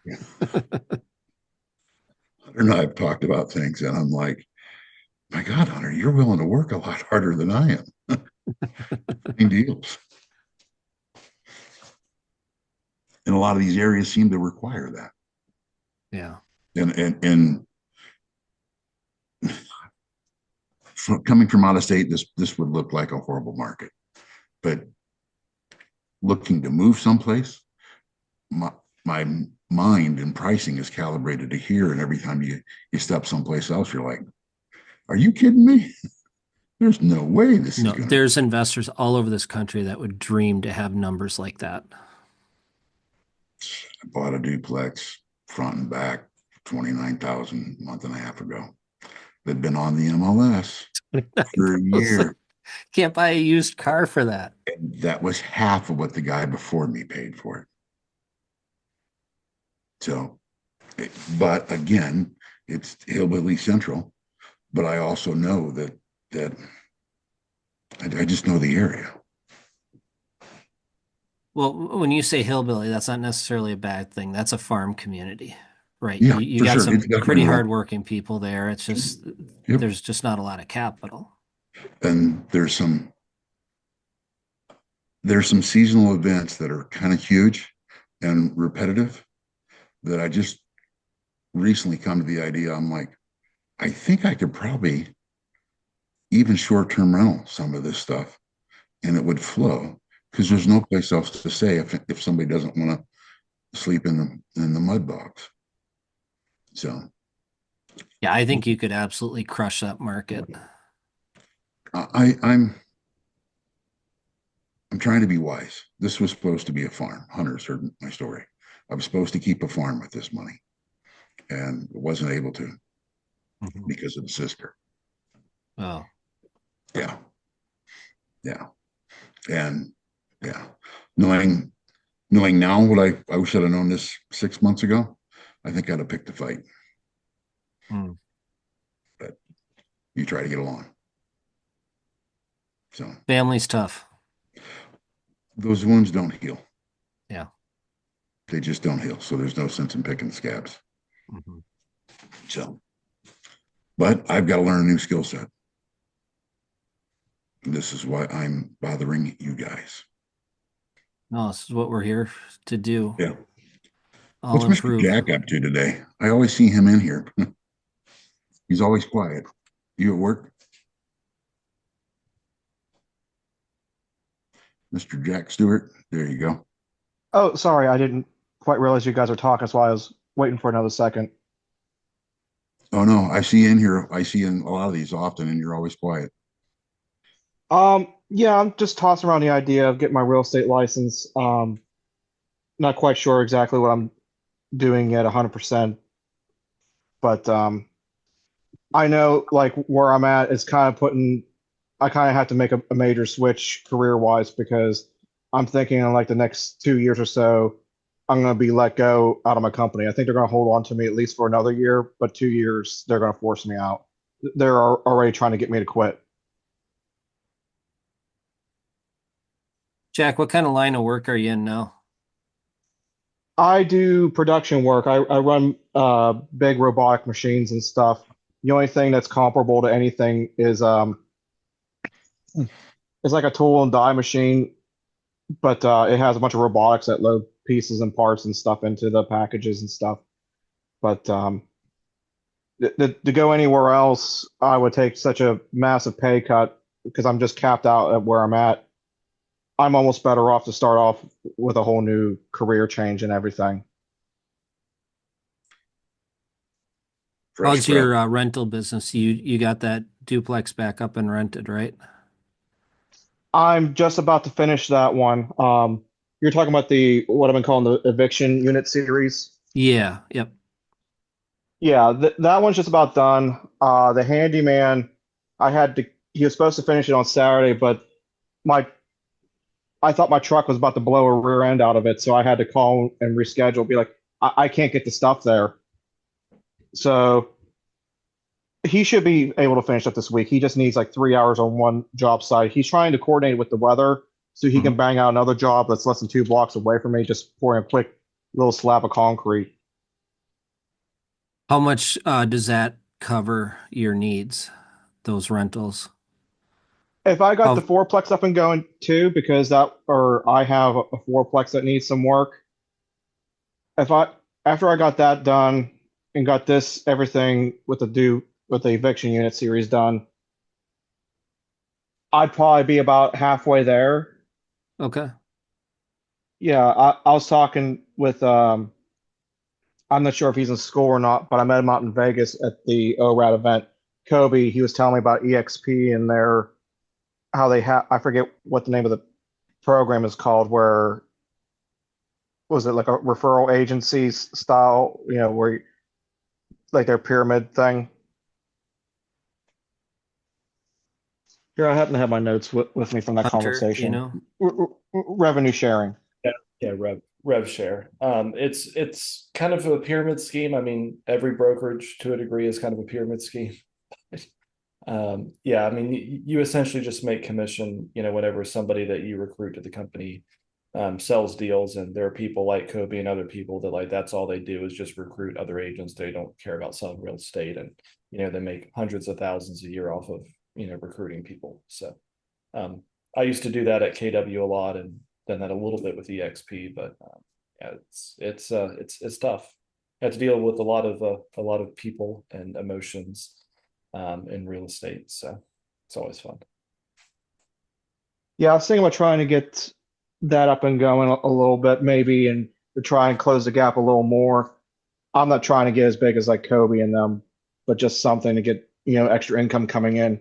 Yeah. Hunter and I have talked about things, and I'm like, my God, Hunter, you're willing to work a lot harder than I am. In deals. And a lot of these areas seem to require that. Yeah. And coming from out of state, this would look like a horrible market. But looking to move someplace, my mind and pricing is calibrated to here. And every time you step someplace else, you're like, are you kidding me? There's no way this is No, going to. there's investors all over this country that would dream to have numbers like that. I bought a duplex front and back, 29,000 a month and a half ago. They'd been on the MLS for a year. Can't buy a used car for that. And that was half of what the guy before me paid for it. So, but again, it's hillbilly central. But I also know that I just know the area. Well, when you say hillbilly, that's not necessarily a bad thing. That's a farm community, right? Yeah, You for got sure. some It's definitely pretty rural. hardworking people there. It's just Yep. there's just not a lot of capital. And there's some seasonal events that are kind of huge and repetitive that I just recently come to the idea. I'm like, I think I could probably even short-term rental some of this stuff and it would flow because there's no place else to stay if somebody doesn't want to sleep in the mud box. So Yeah, I think you could absolutely crush that market. I'm trying to be wise. This was supposed to be a farm. Hunters heard my story. I was supposed to keep a farm with this money and wasn't able to because of the sister. Oh, Yeah. Yeah. And yeah, knowing now what I wish I'd have known this 6 months ago, I think I'd have picked a fight. But you try to get along. So family's tough. those wounds don't heal. Yeah. They just don't heal. So there's no sense in picking scabs. So, but I've got to learn a new skill set. This is why I'm bothering you guys. No, this is what we're here to do. Yeah. I'll What's improve. Mr. Jack up to today? I always see him in here. He's always quiet. You at work? Mr. Jack Stewart, there you go. Oh, sorry, I didn't quite realize you guys were talking, so I was waiting for another second. Oh no, I see you in here. I see you in a lot of these often, and you're always quiet. Yeah, I'm just tossing around the idea of getting my real estate license. Not quite sure exactly what I'm doing yet 100%, but I know like where I'm at is kind of I kind of have to make a major switch career-wise because I'm thinking in like the next 2 years or so, I'm going to be let go out of my company. I think they're going to hold on to me at least for another year, but 2 years, they're going to force me out. They're already trying to get me to quit. Jack, what kind of line of work are you in now? I do production work. I run big robotic machines and stuff. The only thing that's comparable to anything is like a tool and die machine, but it has a bunch of robotics that load pieces and parts and stuff into the packages and stuff. But to go anywhere else, I would take such a massive pay cut because I'm just capped out at where I'm at. I'm almost better off to start off with a whole new career change and everything. fresh How's your breath. rental business? You got that duplex back up and rented, right? I'm just about to finish that one. You're talking about the what I've been calling the eviction unit series. Yeah. Yep. Yeah, that one's just about done. The handyman, he was supposed to finish it on Saturday, but my I thought my truck was about to blow a rear end out of it, so I had to call and reschedule, be like, I can't get the stuff there. So he should be able to finish up this week. He just needs like 3 hours on one job site. He's trying to coordinate with the weather so he can Mhm. bang out another job that's less than 2 blocks away from me, just pouring a quick little slab of concrete. How much does that cover your needs, those rentals? If I got the How fourplex up and going too, because I have a fourplex that needs some work. If I After I got that done and got everything with the eviction unit series done, I'd probably be about halfway there. Okay. Yeah, I was talking with I'm not sure if he's in school or not, but I met him out in Vegas at the ORAAT event. Kobe, he was telling me about EXP and how they have, I forget what the name of the program is called, where was it like a referral agency style, where like their pyramid thing. Here, I happen to have my notes with me from that Hunter, do you conversation. know? Revenue sharing. Yeah, yeah, rev share. It's kind of a pyramid scheme. I mean, every brokerage to a degree is kind of a pyramid scheme. Yeah, I mean, you essentially just make commission, whenever somebody that you recruit to the company sells deals, and there are people like Kobe and other people that like that's all they do is just recruit other agents. They don't care about selling real estate, and they make hundreds of thousands a year off of recruiting people. So I used to do that at KW a lot, and done that a little bit with EXP, but yeah, it's tough. I have to deal with a lot of people and emotions in real estate, so it's always fun. Yeah, I was thinking about trying to get that up and going a little bit, maybe, and to try and close the gap a little more. I'm not trying to get as big as like Kobe and them, but just something to get, extra income coming in.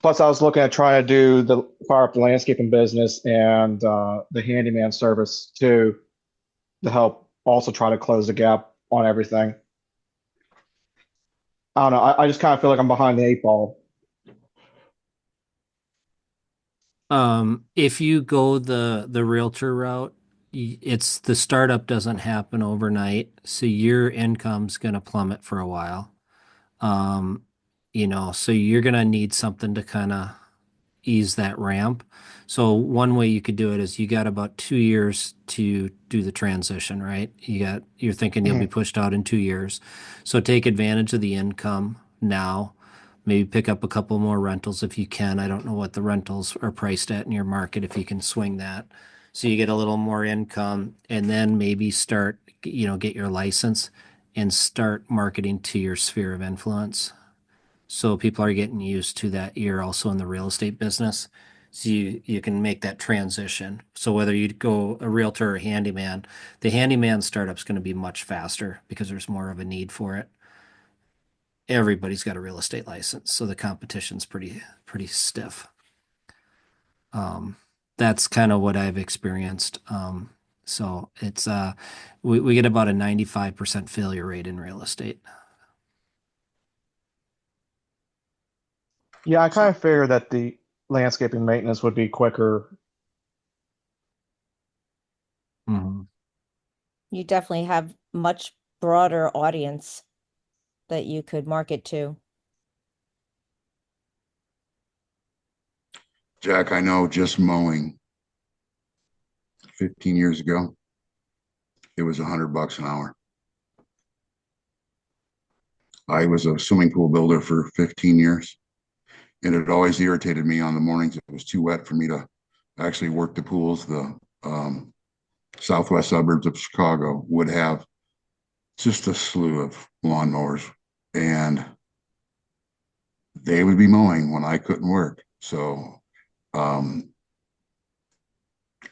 Plus, I was looking at trying to do the fire up the landscaping business and the handyman service too, to help also try to close the gap on everything. I don't know. I just kind of feel like I'm behind the eight ball. If you go the realtor route, it's the startup doesn't happen overnight, so your income's gonna plummet for a while. Um, so you're gonna need something to kind of ease that ramp. So one way you could do it is you got about 2 years to do the transition, right? You're thinking you'll be Mhm. pushed out in 2 years. So take advantage of the income now. Maybe pick up a couple more rentals if you can. I don't know what the rentals are priced at in your market if you can swing that. So you get a little more income and then maybe start, get your license and start marketing to your sphere of influence. So people are getting used to that. You're also in the real estate business. So you can make that transition. So whether you go a realtor or a handyman, the handyman startup's going to be much faster because there's more of a need for it. Everybody's got a real estate license, so the competition's pretty stiff. Um, that's kind of what I've experienced. So it's we get about a 95% failure rate in real estate. Yeah, I kind So of figured that the landscaping maintenance would be quicker. Mhm. You definitely have much broader audience that you could market to. Jack, I know just mowing 15 years ago, it was $100 an hour. I was a swimming pool builder for 15 years, and it always irritated me on the mornings. It was too wet for me to actually work the pools. The southwest suburbs of Chicago would have just a slew of lawnmowers, and they would be mowing when I couldn't work. So, um,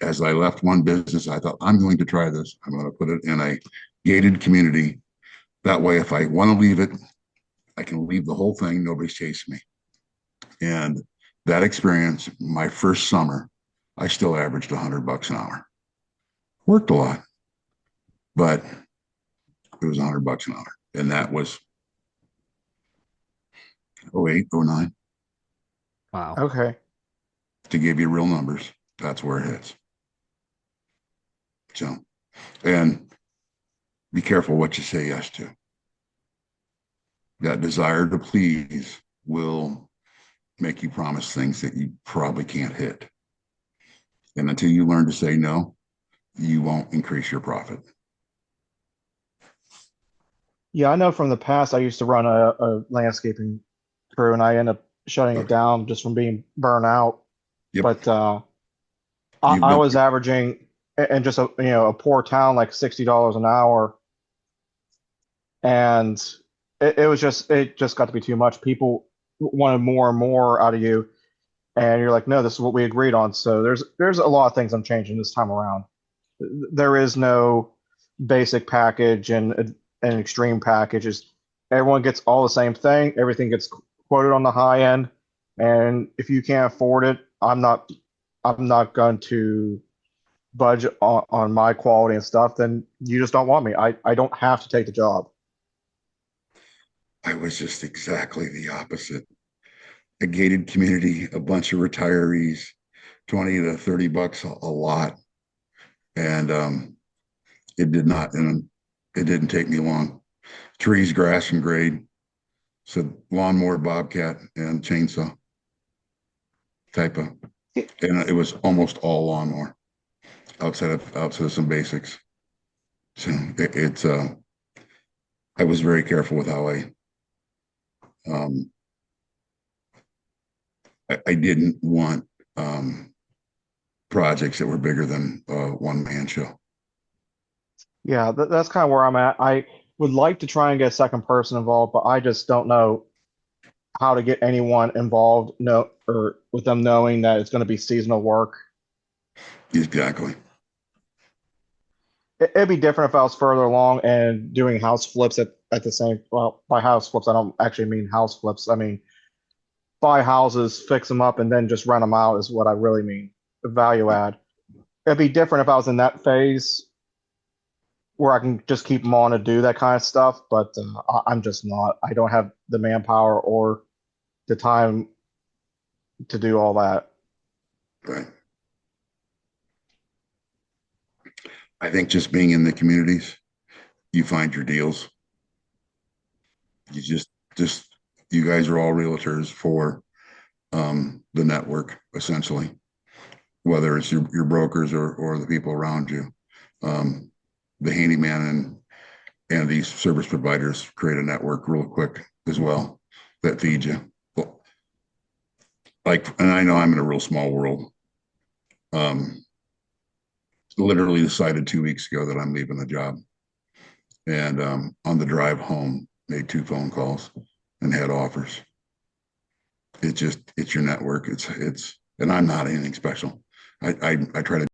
as I left one business, I thought, I'm going to try this. I'm going to put it in a gated community That way, if I want to leave it, I can leave the whole thing. Nobody's chasing me. And that experience, my first summer, I still averaged $100 an hour. Worked a lot, but it was $100 an hour. And that was 08, 09. Wow. Okay. To give you real numbers, that's where it hits. So, and be careful what you say yes to. That desire to please will make you promise things that you probably can't hit. And until you learn to say no, you won't increase your profit. Yeah, I know from the past I used to run a landscaping crew and I ended up shutting it Okay. down just from being burnt out. Yep. But You've I been was averaging in just a poor town like $60 an hour, and it just got to be too much. People wanted more and more out of you, and you're like, no, this is what we agreed on. So there's a lot of things I'm changing this time around. There is no basic package and an extreme package. Is everyone gets all the same thing. Everything gets quoted on the high end, and if you can't afford it, I'm not going to budge on my quality and stuff. Then you just don't want me. I don't have to take the job. I was just exactly the opposite. A gated community, a bunch of retirees, 20 to $30 a lot. And it did not, and it didn't take me long. Trees, grass, and grade. So lawnmower, bobcat, and chainsaw type of, and it was almost all lawnmower outside of some basics. So it's I was very careful with how um I didn't want projects that were bigger than one man show. Yeah, that's kind of where I'm at. I would like to try and get a second person involved, but I just don't know how to get anyone involved. No, or with them knowing that it's going to be seasonal work. Exactly. It'd be different if I was further along and doing house flips at the same. Well, by house flips, I don't actually mean house flips. I mean buy houses, fix them up, and then just rent them out is what I really mean. The value add. It'd be different if I was in that phase where I can just keep them on to do that kind of stuff, but I'm just not. I don't have the manpower or the time to do all that. Right. I think just being in the communities, you find your deals. You just you guys are all realtors for the network, essentially, whether it's your brokers or the people around you. The handyman and these service providers create a network real quick as well that feeds you. Like, and I know I'm in a real small world. Literally decided 2 weeks ago that I'm leaving the job. And on the drive home, made 2 phone calls and had offers. It's your network. And I'm not anything special. I try to